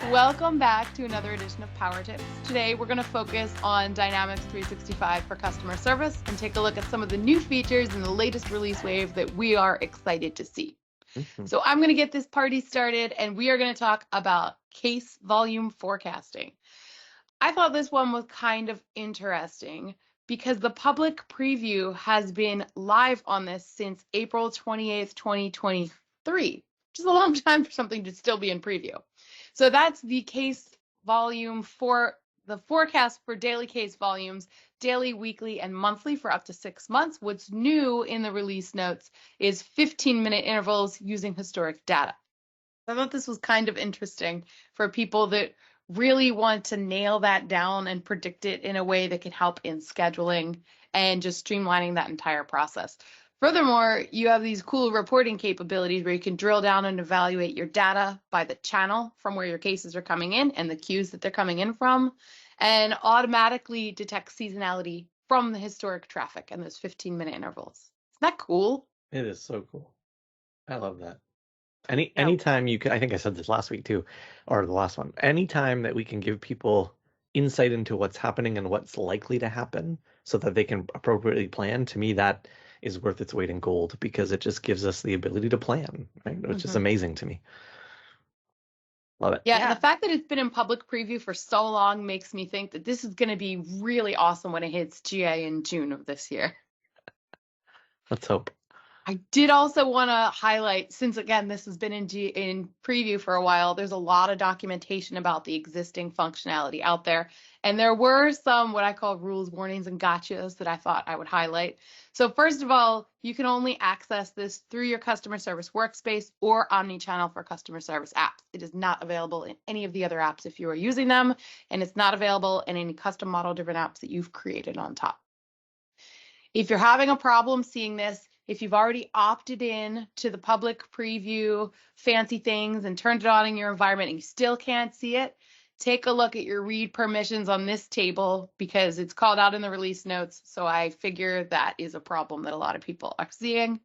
Welcome back to another edition of Power Tips. Today, we're going to focus on Dynamics 365 for customer service and take a look at some of the new features in the latest release wave that we are excited to see. So I'm going to get this party started, and we are going to talk about case volume forecasting. I thought this one was kind of interesting because the public preview has been live on this since April 28th, 2023, which is a long time for something to still be in preview. So that's the case volume for the forecast for daily case volumes, daily, weekly, and monthly for up to 6 months. What's new in the release notes is 15-minute intervals using historic data. I thought this was kind of interesting for people that really want to nail that down and predict it in a way that can help in scheduling and just streamlining that entire process. Furthermore, you have these cool reporting capabilities where you can drill down and evaluate your data by the channel from where your cases are coming in and the queues that they're coming in from, and automatically detect seasonality from the historic traffic and those 15-minute intervals. Isn't that cool? It is so cool. I love that. Anytime you can, I think I said this last week too, or the last one. Anytime that we can give people insight into what's happening and what's likely to happen so that they can appropriately plan, to me that is worth its weight in gold because it just gives us the ability to plan, right? Which is amazing to me. Love it. Yeah, and the fact that it's been in public preview for so long makes me think that this is going to be really awesome when it hits GA in June of this year. Let's hope. I did also want to highlight, since again, this has been in preview for a while, there's a lot of documentation about the existing functionality out there. And there were some what I call rules, warnings, and gotchas that I thought I would highlight. So first of all, you can only access this through your customer service workspace or Omnichannel for customer service apps. It is not available in any of the other apps if you are using them, and it's not available in any custom model driven apps that you've created on top. If you're having a problem seeing this, if you've already opted in to the public preview fancy things and turned it on in your environment and you still can't see it, take a look at your read permissions on this table because it's called out in the release notes. So I figure that is a problem that a lot of people are seeing.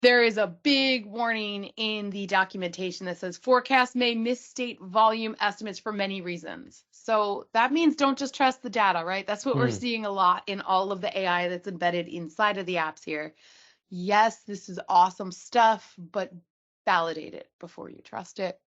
There is a big warning in the documentation that says forecasts may misstate volume estimates for many reasons. So that means don't just trust the data, right? That's what we're seeing a lot in all of the AI that's embedded inside of the apps here. Yes, this is awesome stuff, but validate it before you trust it.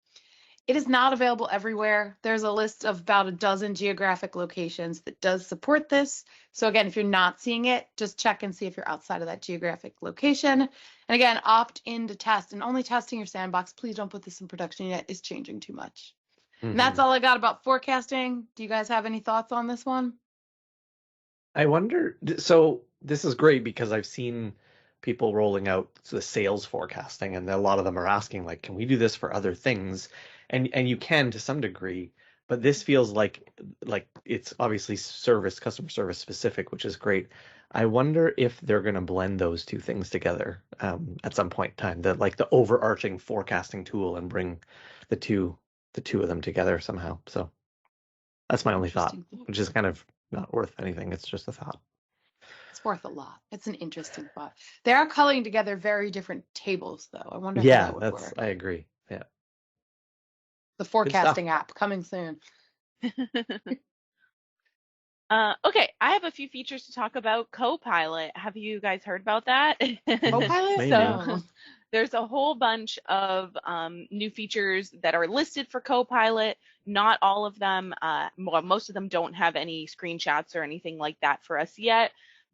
It is not available everywhere. There's a list of about a dozen geographic locations that does support this. So again, if you're not seeing it, just check and see if you're outside of that geographic location. And again, opt in to test and only testing your sandbox. Please don't put this in production yet. It's changing too much. And that's all I got about forecasting. Do you guys have any thoughts on this one? I wonder, so this is great because I've seen people rolling out the sales forecasting and a lot of them are asking like, can we do this for other things? And you can to some degree, but this feels like it's obviously customer service specific, which is great. I wonder if they're going to blend those two things together at some point in time, the overarching forecasting tool, and bring the two of them together somehow. So that's my only thought, which is kind of not worth anything. It's just a thought. It's worth a lot. It's an interesting thought. They are culling together very different tables, though. I wonder how that would work. I agree. Yeah. The forecasting app coming soon. Okay, I have a few features to talk about. Copilot. Have you guys heard about that? Copilot? So there's a whole bunch of new features that are listed for Copilot. Not all of them, well, most of them don't have any screenshots or anything like that for us yet.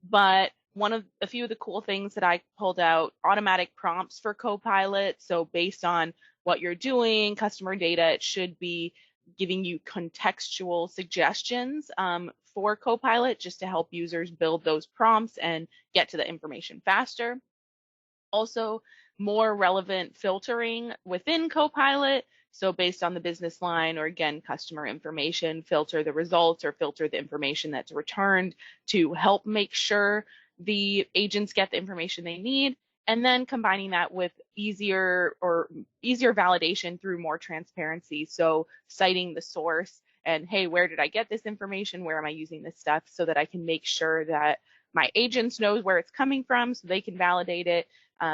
But a few of the cool things that I pulled out, automatic prompts for Copilot. So based on what you're doing, customer data, it should be giving you contextual suggestions for Copilot just to help users build those prompts and get to the information faster. Also, more relevant filtering within Copilot. So based on the business line or again, customer information, filter the results or filter the information that's returned to help make sure the agents get the information they need. And then combining that with easier validation through more transparency. So citing the source and, hey, where did I get this information? Where am I using this stuff? So that I can make sure that my agents know where it's coming from so they can validate it.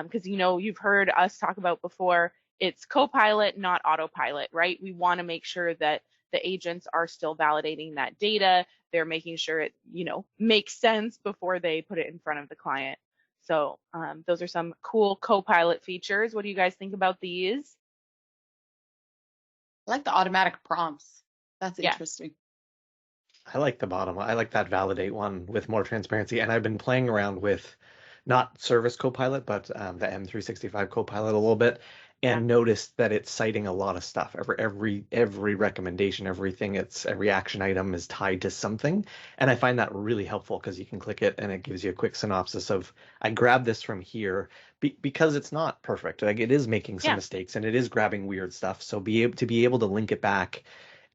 Because, you've heard us talk about before, it's Copilot, not autopilot, right? We want to make sure that the agents are still validating that data. They're making sure it, makes sense before they put it in front of the client. So those are some cool Copilot features. What do you guys think about these? I like the automatic prompts. That's Yes. interesting. I like the bottom one. I like that validate one with more transparency. And I've been playing around with not Service Copilot, but the M365 Copilot a little bit, and noticed that it's citing a lot of stuff. Every recommendation, every action item is tied to something. And I find that really helpful because you can click it and it gives you a quick synopsis of, I grabbed this from here because it's not perfect. Like it is making some mistakes and it is grabbing weird stuff. So be able to link it back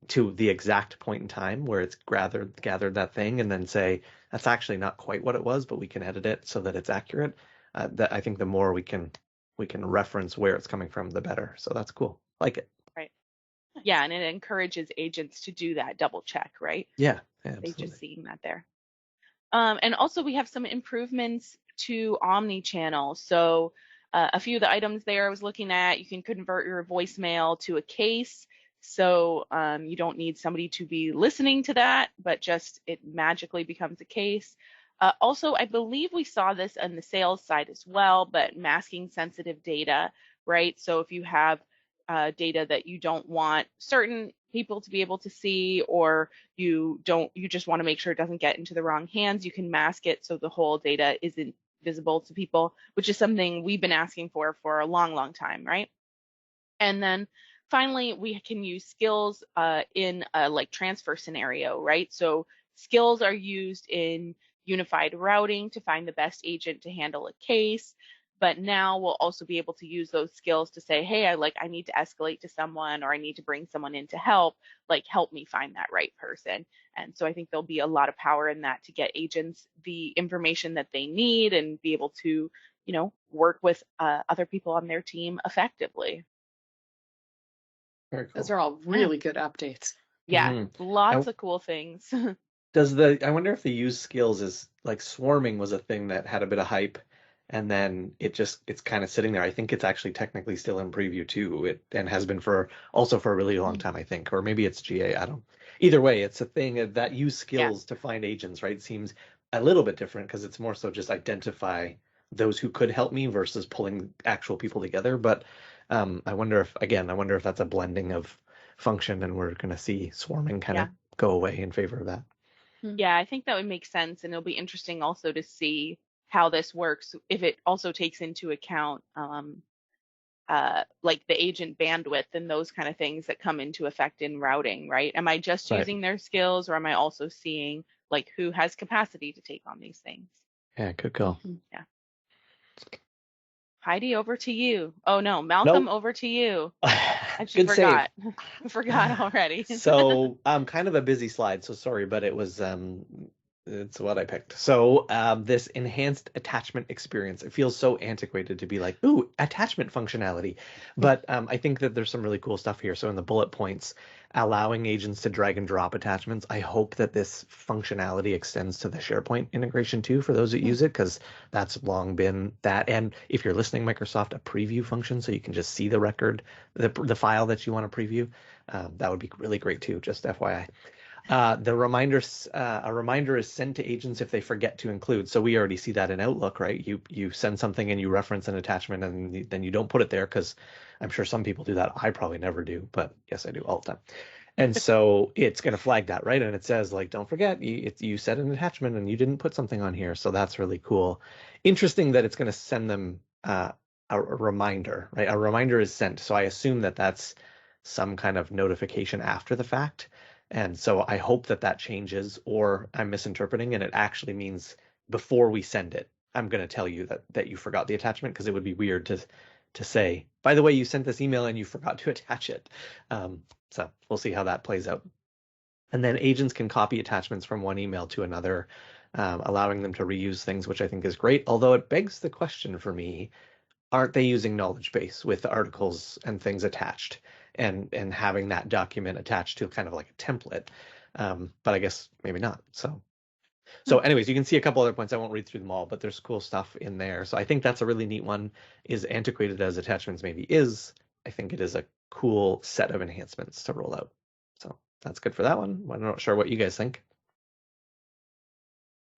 to the exact point in time where it's gathered that thing and then say, that's actually not quite what it was, but we can edit it so that it's accurate. That I think the more we can reference where it's coming from, the better. So that's cool. Like it. Right. Yeah, and it encourages agents to do that double check, right? Yeah, absolutely. They just seeing that there. And also we have some improvements to Omnichannel. So a few of the items there I was looking at, you can convert your voicemail to a case. So you don't need somebody to be listening to that, but just it magically becomes a case. Also, I believe we saw this on the sales side as well, but masking sensitive data, right? So if you have data that you don't want certain people to be able to see, or you just want to make sure it doesn't get into the wrong hands, you can mask it so the whole data isn't visible to people, which is something we've been asking for a long, long time, right? And then finally, we can use skills in a like transfer scenario, right? So skills are used in unified routing to find the best agent to handle a case. But now we'll also be able to use those skills to say, hey, I need to escalate to someone, or I need to bring someone in to help me find that right person. And so I think there'll be a lot of power in that to get agents the information that they need and be able to, work with other people on their team effectively. Very cool. Those are all really good updates. Yeah, lots of cool things. I wonder if the use skills is like swarming was a thing that had a bit of hype and then it's kind of sitting there. I think it's actually technically still in preview too. And has been for a really long time, I think, or maybe it's GA. Either way, it's a thing that use skills to find agents, right? Seems a little bit different because it's more so just identify those who could help me versus pulling actual people together. But I wonder if that's a blending of function and we're going to see swarming kind of go away in favor of that. Yeah, I think that would make sense. And it'll be interesting also to see how this works, if it also takes into account like the agent bandwidth and those kind of things that come into effect in routing, right? Am I just using their skills, or am I also seeing like who has capacity to take on these things? Yeah, good call. Yeah. Heidi, over to you. Oh no, Malcolm, over to you. I just forgot. Forgot already. So kind of a busy slide, so sorry, but it was it's what I picked. So this enhanced attachment experience, it feels so antiquated to be like, ooh, attachment functionality. But I think that there's some really cool stuff here. So in the bullet points, allowing agents to drag and drop attachments. I hope that this functionality extends to the SharePoint integration too, for those that use it, because that's long been that. And if you're listening, Microsoft, a preview function, so you can just see the record, the file that you want to preview. That would be really great too, just FYI. A reminder is sent to agents if they forget to include. So we already see that in Outlook, right? You send something and you reference an attachment and then you don't put it there, because I'm sure some people do that. I probably never do, but yes, I do all the time. And so it's going to flag that, right? And it says, like, don't forget, you set an attachment and you didn't put something on here. So that's really cool. Interesting that it's going to send them a reminder, right? A reminder is sent. So I assume that that's some kind of notification after the fact. And so I hope that changes, or I'm misinterpreting and it actually means before we send it, I'm going to tell you that you forgot the attachment, because it would be weird to say, by the way, you sent this email and you forgot to attach it. So we'll see how that plays out. And then agents can copy attachments from one email to another, allowing them to reuse things, which I think is great. Although it begs the question for me, aren't they using knowledge base with the articles and things attached, and having that document attached to kind of like a template? But I guess maybe not. So anyways, you can see a couple other points. I won't read through them all, but there's cool stuff in there. So I think that's a really neat one. Is antiquated as attachments maybe is, I think it is a cool set of enhancements to roll out. So that's good for that one. I'm not sure what you guys think.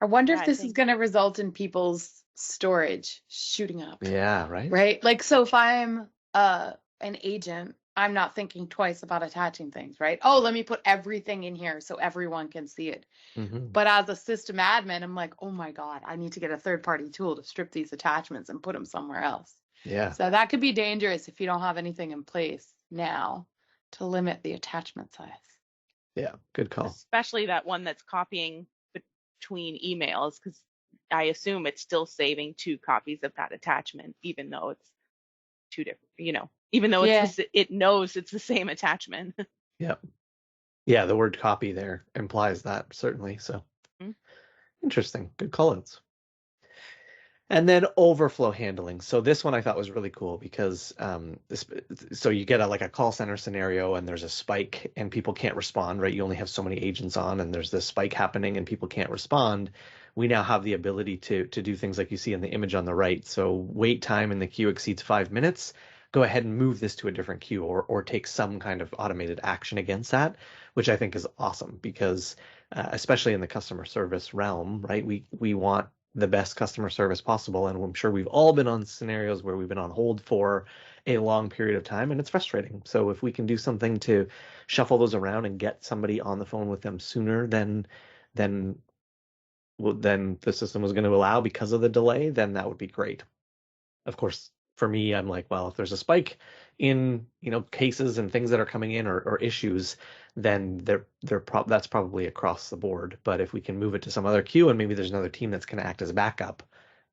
I wonder Yeah, if I this is think going to result in people's storage shooting up, Yeah, right? right? Like, so if I'm an agent, I'm not thinking twice about attaching things, right? Oh, let me put everything in here so everyone can see it. Mm-hmm. But as a system admin, I'm like, oh my God, I need to get a third-party tool to strip these attachments and put them somewhere else. Yeah. So that could be dangerous if you don't have anything in place now to limit the attachment size. Yeah, good call. especially that one that's copying between emails, because I assume it's still saving 2 copies of that attachment, even though it's 2 different, even though Yeah. it knows it's the same attachment. Yep. Yeah, the word copy there implies that, certainly. So Mhm. interesting. Good call-outs. And then overflow handling. So this one I thought was really cool because so you get like a call center scenario and there's a spike and people can't respond, right? You only have so many agents on and there's this spike happening and people can't respond. We now have the ability to do things like you see in the image on the right. So wait time in the queue exceeds 5 minutes. Go ahead and move this to a different queue or take some kind of automated action against that, which I think is awesome because especially in the customer service realm, right? We want the best customer service possible. And I'm sure we've all been on scenarios where we've been on hold for a long period of time and it's frustrating. So if we can do something to shuffle those around and get somebody on the phone with them sooner than the system was going to allow because of the delay, then that would be great. Of course, for me, I'm like, well, if there's a spike in cases and things that are coming in or issues, then that's probably across the board. But if we can move it to some other queue and maybe there's another team that's going to act as a backup,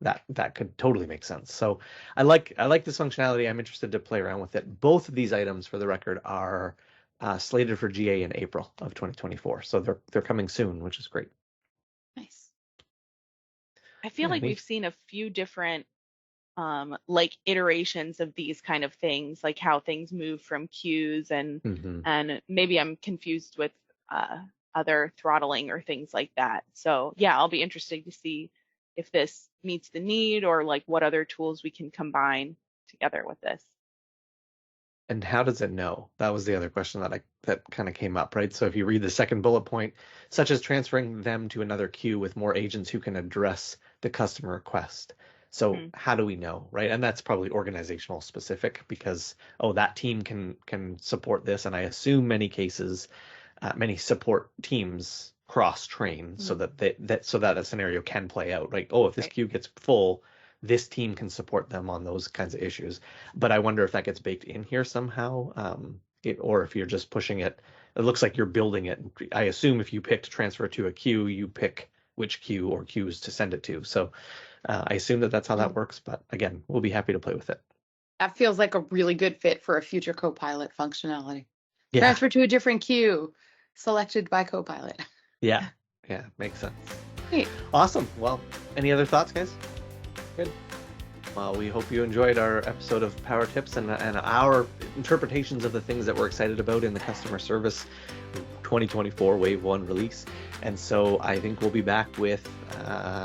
that could totally make sense. So I like this functionality. I'm interested to play around with it. Both of these items, for the record, are slated for GA in April of 2024. So they're coming soon, which is great. Nice. I feel like we've seen a few different like iterations of these kind of things, like how things move from queues and maybe I'm confused with other throttling or things like that. So yeah, I'll be interested to see if this meets the need or like what other tools we can combine together with this. And how does it know? That was the other question that kind of came up, right? So if you read the second bullet point, such as transferring them to another queue with more agents who can address the customer request. So how do we know, right? And that's probably organizational specific because, that team can support this. And I assume many cases, many support teams cross-train so that a scenario can play out. Like, if this queue gets full, this team can support them on those kinds of issues. But I wonder if that gets baked in here somehow, or if you're just pushing it. It looks like you're building it. I assume if you pick to transfer to a queue, you pick which queue or queues to send it to. So I assume that's how that works. But again, we'll be happy to play with it. That feels like a really good fit for a future Copilot functionality. Yeah. Transfer to a different queue, selected by Copilot. Yeah, makes sense. Great. Awesome. Well, any other thoughts, guys? Good. Well, we hope you enjoyed our episode of Power Tips and our interpretations of the things that we're excited about in the customer service 2024 Wave 1 release. And so I think we'll be back with,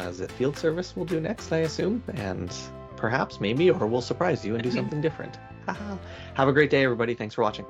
is it field service we'll do next, I assume? And perhaps, maybe, or we'll surprise you and do something different. Have a great day, everybody. Thanks for watching.